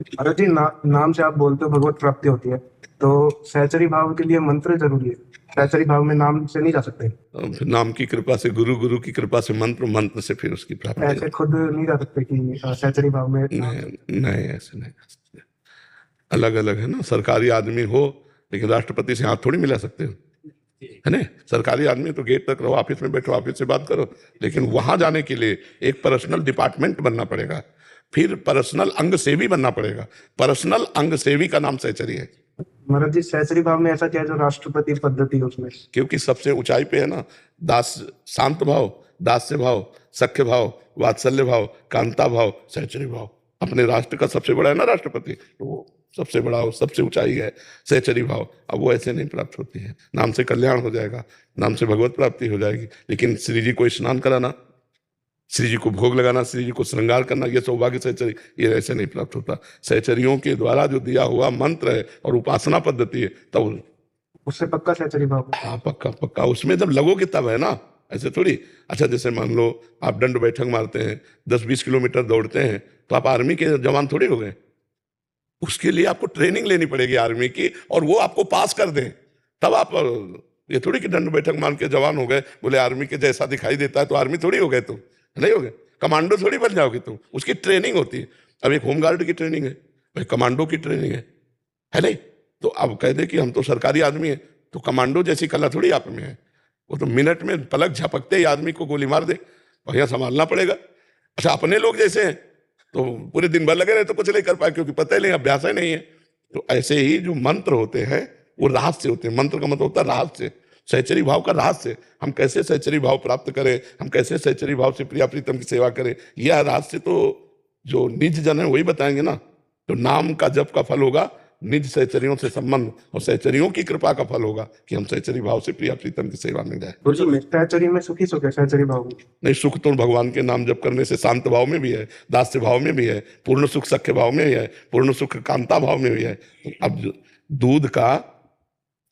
महाराज जी नाम से आप बोलते हो भगवत प्राप्ति होती है, तो सहचरी भाव के लिए मंत्र जरूरी है। सहचरी भाव में नाम से नहीं जा सकते। फिर नाम की कृपा से, गुरु, गुरु की कृपा से मंत्र, मंत्र से फिर उसकी प्राप्ति। ऐसे खुद नहीं जा सकते कि सहचरी भाव में नहीं नहीं, ऐसे नहीं। अलग अलग है ना, सरकारी आदमी हो लेकिन राष्ट्रपति से हाथ थोड़ी मिला सकते हो, है ना। सरकारी आदमी तो गेट तक रहो, ऑफिस में बैठो, ऑफिस से बात करो, लेकिन वहां जाने के लिए एक पर्सनल डिपार्टमेंट बनना पड़ेगा, फिर पर्सनल अंग सेवी बनना पड़ेगा। पर्सनल अंग सेवी का नाम सहचरी है। महाराज जी सहचरी भाव में ऐसा क्या है जो राष्ट्रपति पद्धति है उसमें? क्योंकि सबसे ऊंचाई पे है ना, दास, शांत भाव, दास्य भाव, सख्य भाव, वात्सल्य भाव, कांता भाव, सहचरी भाव। अपने राष्ट्र का सबसे बड़ा है ना राष्ट्रपति, तो वो सबसे बड़ा हो, सबसे ऊंचाई है सहचरी भाव। अब वो ऐसे नहीं प्राप्त होती है। नाम से कल्याण हो जाएगा, नाम से भगवत प्राप्ति हो जाएगी, लेकिन श्री जी को स्नान कराना, श्री जी को भोग लगाना, श्री जी को श्रृंगार करना, ये सौभाग्य सहचरी, ये ऐसे नहीं प्राप्त होता। सहचरियों के द्वारा जो दिया हुआ मंत्र है और उपासना पद्धति है, तब उससे पक्का सहचरी भाव है। हाँ, पक्का पक्का। उसमें जब लगोगे तब है ना, ऐसे थोड़ी। अच्छा, जैसे मान लो आप दंड बैठक मारते हैं, 10-20 किलोमीटर दौड़ते हैं, तो आप आर्मी के जवान थोड़ी हो गए। उसके लिए आपको ट्रेनिंग लेनी पड़ेगी आर्मी की, और वो आपको पास कर दें, तब आप। ये थोड़ी कि दंड बैठक मान के जवान हो गए, बोले आर्मी के जैसा दिखाई देता है तो आर्मी थोड़ी हो गए तुम, नहीं हो गए। कमांडो थोड़ी बन जाओगे तुम, उसकी ट्रेनिंग होती है। अब एक होमगार्ड की ट्रेनिंग है, भाई कमांडो की ट्रेनिंग है नहीं। तो अब कह दे कि हम तो सरकारी आदमी है, तो कमांडो जैसी कला थोड़ी आप में है। वो तो मिनट में पलक झपकते ही आदमी को गोली मार दे, बढ़िया संभालना पड़ेगा। अच्छा, अपने लोग जैसे हैं तो पूरे दिन भर लगे रहे तो कुछ नहीं कर पाए, क्योंकि पता ही नहीं, अभ्यास ही नहीं है। तो ऐसे ही जो मंत्र होते हैं वो रहस्य होते हैं। मंत्र का मतलब होता है रहस्य, सहचरी भाव का रहस्य। हम कैसे सहचरी भाव प्राप्त करें, हम कैसे सहचरी भाव से प्रिया प्रीतम की सेवा करें, यह रहस्य तो जो निज जन है वही बताएंगे ना। तो नाम का जप का फल होगा निज सहचरियों से संबंध, और सहचरियों की कृपा का फल होगा कि हम सहचरी भाव से प्रिया प्रीतम की सेवा में जाए। सहचरी में सुखी सुख है, सहचरी भाव में नहीं, सुख तो भगवान के नाम जप करने से शांत भाव में भी है, दास्य भाव में भी है, पूर्ण सुख सख्य भाव में भी है, पूर्ण सुख कांता भाव में भी है। अब दूध का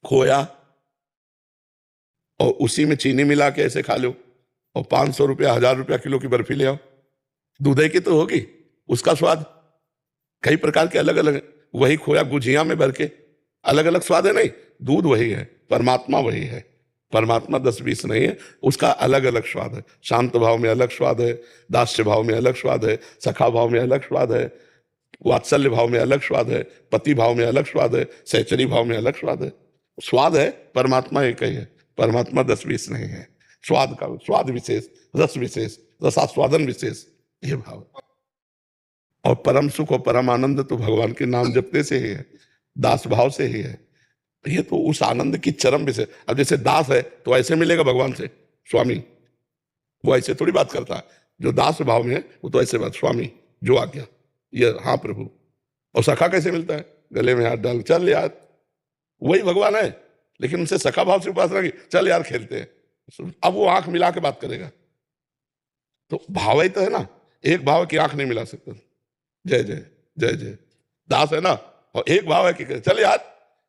खोया और उसी में चीनी मिला के ऐसे खा लो, और 500 रुपया 1000 रुपया किलो की बर्फी ले आओ, दूध की तो होगी, उसका स्वाद कई प्रकार के अलग अलग है। वही खोया गुझिया में भर के, अलग अलग स्वाद है नहीं, दूध वही है, परमात्मा वही है। परमात्मा 10-20 नहीं है, उसका अलग अलग स्वाद है। शांत भाव में अलग स्वाद है, दास्य भाव में अलग स्वाद है, सखा भाव में अलग स्वाद है, वात्सल्य भाव में अलग स्वाद है, पति भाव में अलग स्वाद है, सहचरी भाव में अलग स्वाद है। स्वाद है, परमात्मा एक ही है, परमात्मा 10-20 नहीं है। स्वाद का स्वाद विशेष, रस विशेष, रसास्वादन विशेष, ये भाव। और परम सुख और परम आनंद तो भगवान के नाम जपने से ही है, दास भाव से ही है। ये तो उस आनंद की चरम विषय। अब जैसे दास है तो ऐसे मिलेगा भगवान से, स्वामी, वो ऐसे थोड़ी बात करता है। जो दास भाव में है वो तो ऐसे बात, स्वामी जो आ गया, ये हाँ प्रभु। और सखा कैसे मिलता है, गले में हाथ डाल, चल यार, वही भगवान है, लेकिन उनसे सखा भाव से उपासना की, चल यार खेलते हैं। अब वो आंख मिला के बात करेगा, तो भाव ही तो है ना, एक भाव की आंख नहीं मिला सकता। जय जय जय जय, दास है ना, और एक भाव है कि चल यार,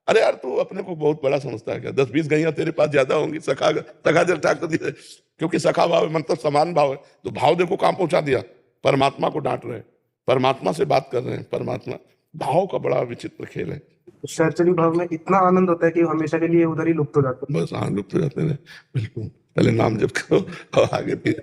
अरे यार तू अपने को बहुत बड़ा समझता है क्या, 10-20 गैया तेरे पास ज्यादा होंगी, सखा सखा जल ठाक दिए, क्योंकि सखा भाव है, मतलब समान भाव है। तो भाव देखो कहां पहुंचा दिया, परमात्मा को डांट रहे हैं, परमात्मा से बात कर रहे हैं। परमात्मा भाव का बड़ा विचित्र खेल है। सहचरी भाव में इतना आनंद होता है कि हमेशा के लिए उधर ही लुप्त हो जाते हैं। बस हाँ, लुप्त हो जाते हैं, बिल्कुल। पहले नाम जप करो और आगे फिर